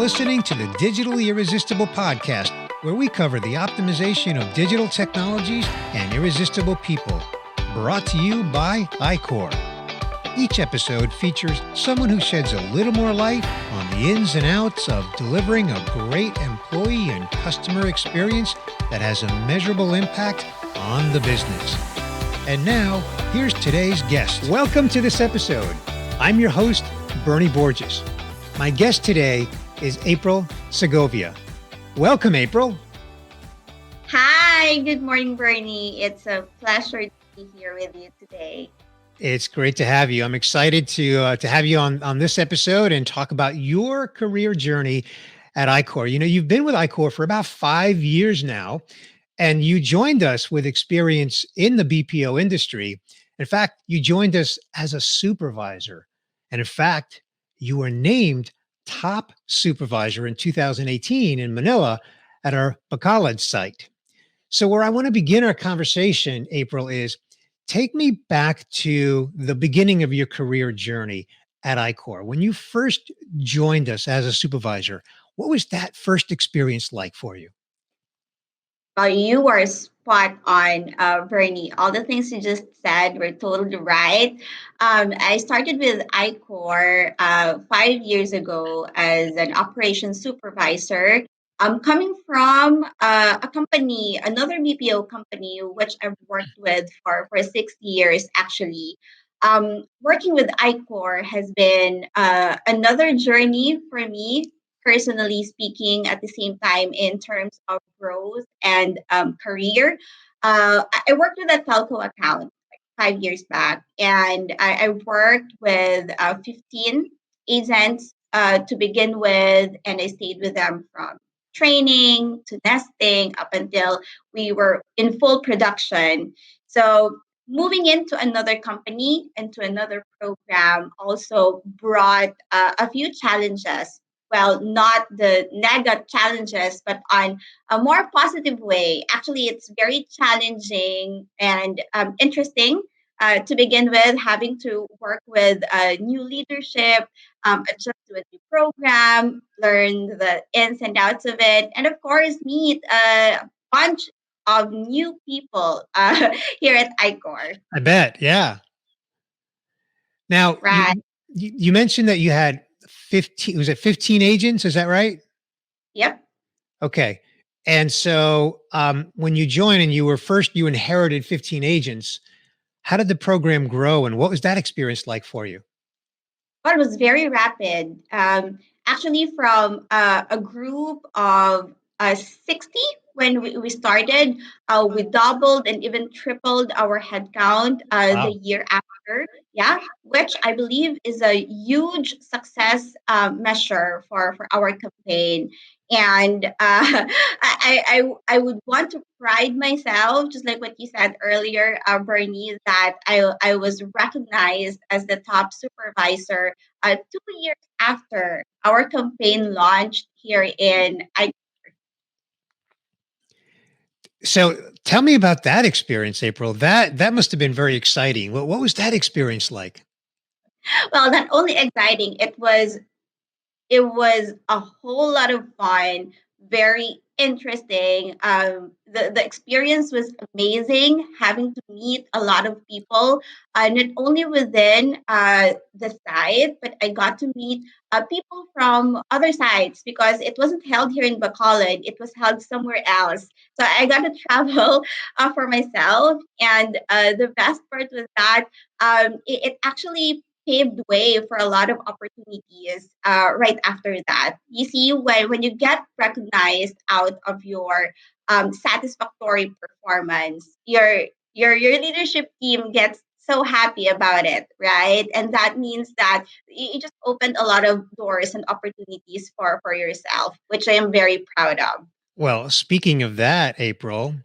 listening to the Digitally Irresistible podcast, where we cover the optimization of digital technologies and irresistible people. Brought to you by iQor. Each episode features someone who sheds a little more light on the ins and outs of delivering a great employee and customer experience that has a measurable impact on the business. And now, here's today's guest. Welcome to this episode. I'm your host, Bernie Borges. My guest today is April Segovia. Welcome, April. Hi, good morning, Bernie. It's a pleasure to be here with you today. It's great to have you. I'm excited to have you on this episode and talk about your career journey at iQor. You know, you've been with iQor for about 5 years now, and you joined us with experience in the BPO industry. In fact, you joined us as a supervisor. And in fact, you were named top supervisor in 2018 in Manila at our Bacolod site. So where I want to begin our conversation, April, is take me back to the beginning of your career journey at iQor. When you first joined us as a supervisor, what was that first experience like for you? You are spot on, Bernie. All the things you just said were totally right. I started with iQor 5 years ago as an operations supervisor. I'm coming from a company, another BPO company, which I've worked with for 6 years actually. Working with iQor has been another journey for me, personally speaking, at the same time in terms of growth and career. I worked with a telco account like 5 years back, and I worked with 15 agents to begin with, and I stayed with them from training to nesting up until we were in full production. So moving into another company, into another program, also brought a few challenges. Well, not the negative challenges, but on a more positive way. Actually, it's very challenging and interesting to begin with, having to work with new leadership, adjust to a new program, learn the ins and outs of it, and of course, meet a bunch of new people here at iQor. I bet, yeah. Now, Right. you mentioned that you had 15, was it 15 agents? Is that right? Yep. Okay. And so when you joined and you inherited 15 agents, how did the program grow and what was that experience like for you? Well, it was very rapid. Actually, from a group of 60 when we started, we doubled and even tripled our headcount the Wow. year after. Yeah, which I believe is a huge success measure for our campaign. And I would want to pride myself, just like what you said earlier, Bernie, that I was recognized as the top supervisor 2 years after our campaign launched here in So tell me about that experience, April. That must have been very exciting. What was that experience like? well, not only exciting, it was a whole lot of fun, very interesting. The experience was amazing, having to meet a lot of people, not only within the site, but I got to meet people from other sites because it wasn't held here in Bacolod, it was held somewhere else. So I got to travel for myself, and the best part was that it actually paved way for a lot of opportunities right after that. You see, when you get recognized out of your satisfactory performance, your leadership team gets so happy about it, right? And that means that you just opened a lot of doors and opportunities for yourself, which I am very proud of. Well, speaking of that, April,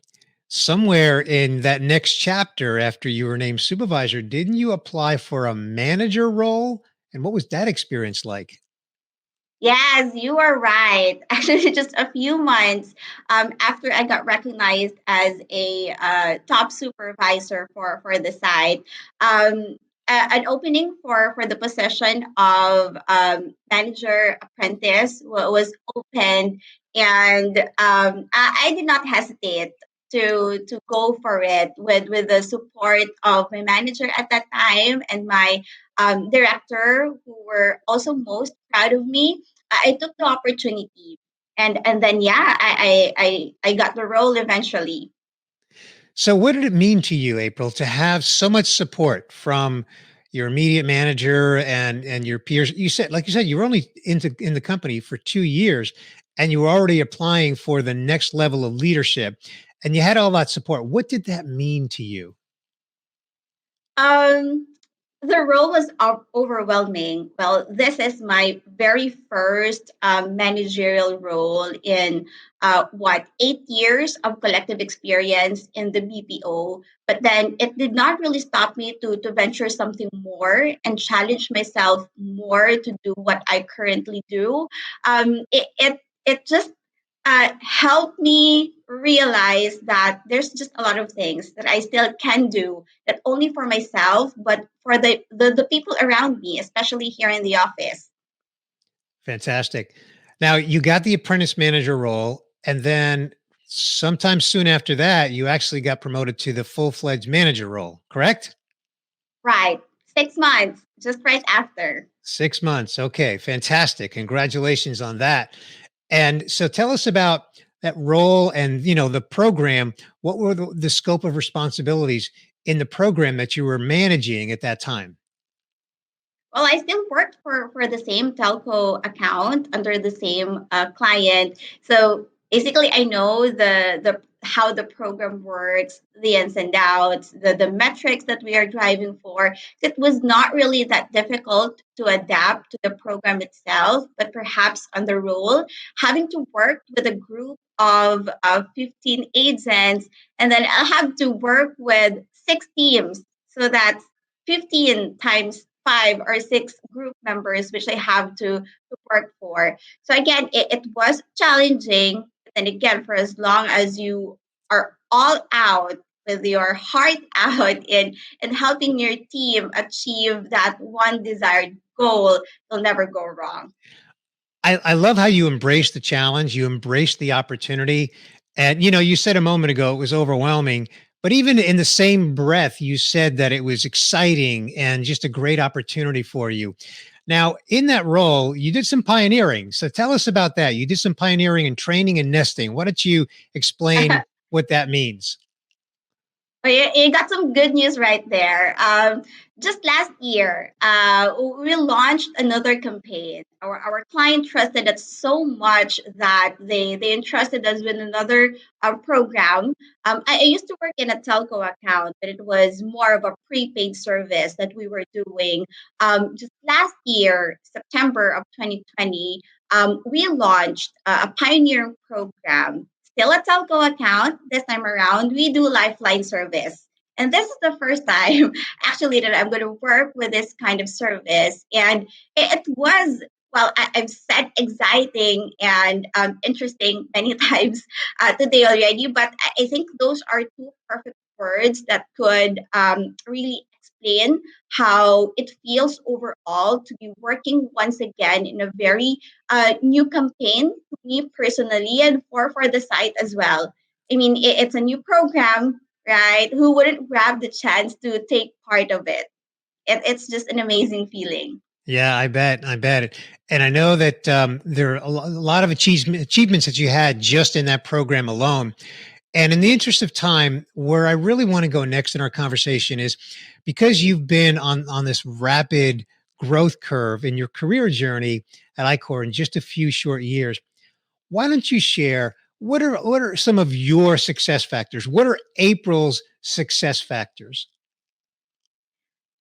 somewhere in that next chapter after you were named supervisor, didn't you apply for a manager role? And what was that experience like? Yes, you are right. Actually, just a few months after I got recognized as a top supervisor for the site, um, an opening for the position of manager apprentice was opened, and I did not hesitate to go for it with the support of my manager at that time and my director, who were also most proud of me. I took the opportunity, and then yeah, I got the role eventually. So, what did it mean to you, April, to have so much support from your immediate manager and your peers? You said, like you said, you were only in the company for 2 years, and you were already applying for the next level of leadership, and you had all that support. What did that mean to you? Um, the role was overwhelming. Well, this is my very first managerial role in 8 years of collective experience in the BPO. But then it did not really stop me to venture something more and challenge myself more to do what I currently do. It just helped me realize that there's just a lot of things that I still can do, not only for myself, but for the people around me, especially here in the office. Fantastic. Now, you got the apprentice manager role, and then sometime soon after that, you actually got promoted to the full fledged manager role, correct? Right. 6 months, just right after. 6 months. Okay, fantastic. Congratulations on that. And so tell us about that role and the program. What were the scope of responsibilities in the program that you were managing at that time? Well, I still worked for the same telco account under the same client. So basically, I know the how the program works, the ins and outs, the metrics that we are driving for. It was not really that difficult to adapt to the program itself, but perhaps on the role, having to work with a group of 15 agents, and then I'll have to work with 6 teams. So that's 15 times 5 or 6 group members, which I have to work for. So again, it was challenging. And again, for as long as you are all out with your heart out in helping your team achieve that one desired goal, you'll never go wrong. I love how you embrace the challenge, you embrace the opportunity. And you said a moment ago it was overwhelming, but even in the same breath, you said that it was exciting and just a great opportunity for you. Now, in that role, you did some pioneering. So tell us about that. You did some pioneering and training and nesting. Why don't you explain what that means? Well, you got some good news right there. Just last year, we launched another campaign. Our client trusted us so much that they entrusted us with another program. I used to work in a telco account, but it was more of a prepaid service that we were doing. Just last year, September of 2020, we launched a pioneering program, still a telco account. This time around, we do lifeline service. And this is the first time actually that I'm going to work with this kind of service. And it was, well, I've said exciting and interesting many times today already, but I think those are two perfect words that could really explain how it feels overall to be working once again in a very new campaign to me personally and for the site as well. I mean, it's a new program, right? Who wouldn't grab the chance to take part of it? It's just an amazing feeling. Yeah, I bet. I bet it. And I know that there are a lot of achievements that you had just in that program alone. And in the interest of time, where I really want to go next in our conversation is because you've been on this rapid growth curve in your career journey at iQor in just a few short years. Why don't you share what are some of your success factors? What are April's success factors?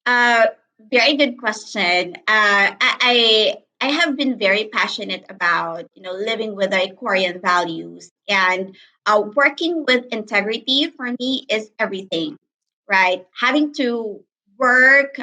Uh, Very good question. I have been very passionate about living with iQorian values, and working with integrity for me is everything, right? Having to work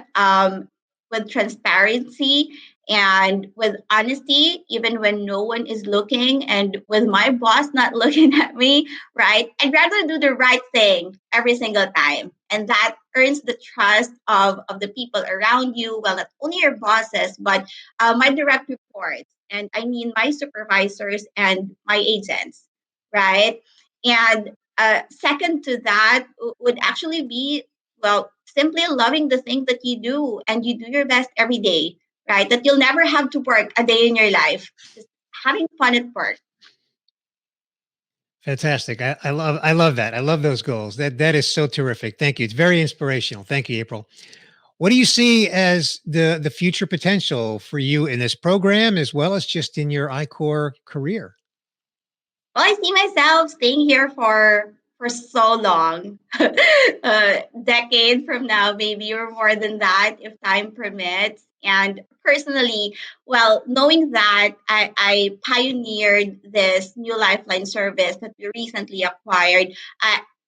with transparency and with honesty, even when no one is looking and with my boss not looking at me, right? I'd rather do the right thing every single time. And that earns the trust of the people around you. Well, not only your bosses, but my direct reports. And I mean my supervisors and my agents, right? And second to that would actually be, well, simply loving the thing that you do and you do your best every day, right? That you'll never have to work a day in your life. Just having fun at work. Fantastic. I love that. I love those goals. That is so terrific. Thank you. It's very inspirational. Thank you, April. What do you see as the future potential for you in this program as well as just in your iQor career? Well, I see myself staying here for so long, a decade from now, maybe, or more than that, if time permits. And personally, well, knowing that I pioneered this new lifeline service that we recently acquired,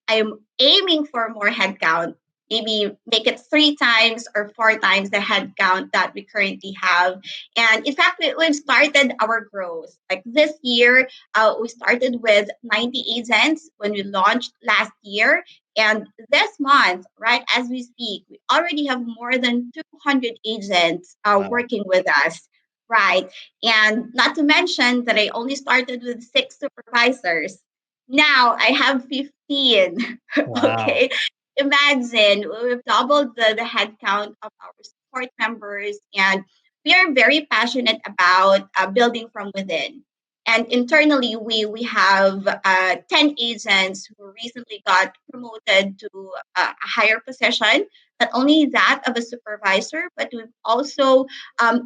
I'm aiming for more headcount. Maybe make it 3 times or 4 times the headcount that we currently have. And in fact, we've started our growth. Like this year, we started with 90 agents when we launched last year. And this month, right as we speak, we already have more than 200 agents Wow. working with us, right? And not to mention that I only started with 6 supervisors. Now I have 15. Wow. Okay. Imagine we've doubled the headcount of our support members, and we are very passionate about building from within. And internally, we have 10 agents who recently got promoted to a higher position, not only that of a supervisor, but we've also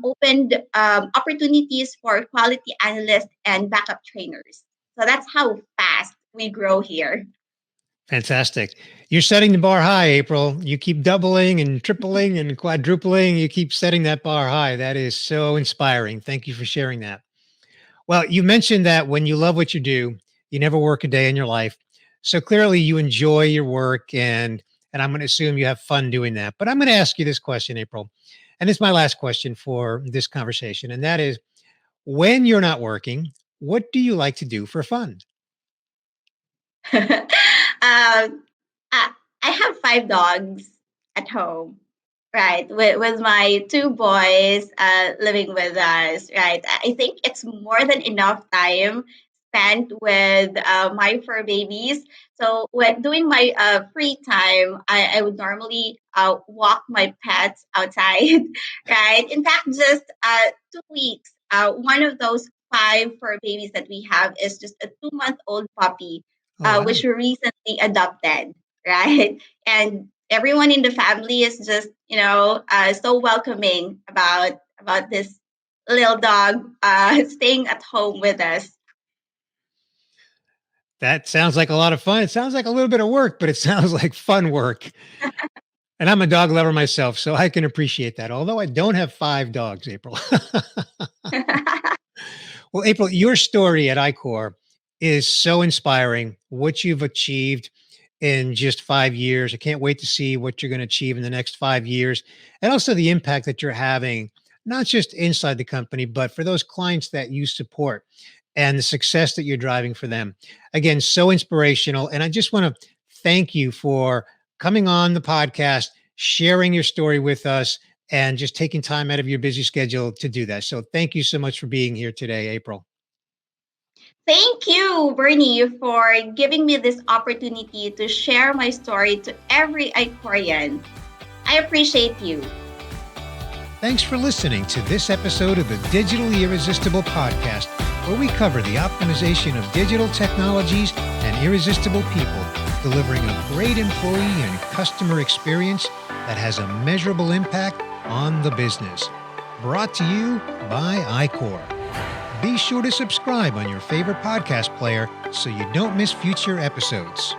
opened opportunities for quality analysts and backup trainers. So that's how fast we grow here. Fantastic. You're setting the bar high, April. You keep doubling and tripling and quadrupling. You keep setting that bar high. That is so inspiring. Thank you for sharing that. Well, you mentioned that when you love what you do, you never work a day in your life. So clearly you enjoy your work and I'm going to assume you have fun doing that. But I'm going to ask you this question, April. And it's my last question for this conversation. And that is when you're not working, what do you like to do for fun? I, I have 5 dogs at home, right? With my 2 boys living with us, right? I think it's more than enough time spent with my fur babies. So when doing my free time, I would normally walk my pets outside, right? In fact, just 2 weeks, one of those 5 fur babies that we have is just a 2-month-old puppy, Oh, wow. which we recently adopted, right? And everyone in the family is just so welcoming about this little dog staying at home with us. That sounds like a lot of fun. It sounds like a little bit of work, but it sounds like fun work. And I'm a dog lover myself, so I can appreciate that. Although I don't have 5 dogs, April. Well, April, your story at iQor is so inspiring. What you've achieved in just 5 years. I can't wait to see what you're going to achieve in the next 5 years. And also the impact that you're having, not just inside the company, but for those clients that you support and the success that you're driving for them. Again, so inspirational. And I just want to thank you for coming on the podcast, sharing your story with us, and just taking time out of your busy schedule to do that. So thank you so much for being here today, April. Thank you, Bernie, for giving me this opportunity to share my story to every iQorian. I appreciate you. Thanks for listening to this episode of the Digitally Irresistible podcast, where we cover the optimization of digital technologies and irresistible people, delivering a great employee and customer experience that has a measurable impact on the business. Brought to you by iQor. Be sure to subscribe on your favorite podcast player so you don't miss future episodes.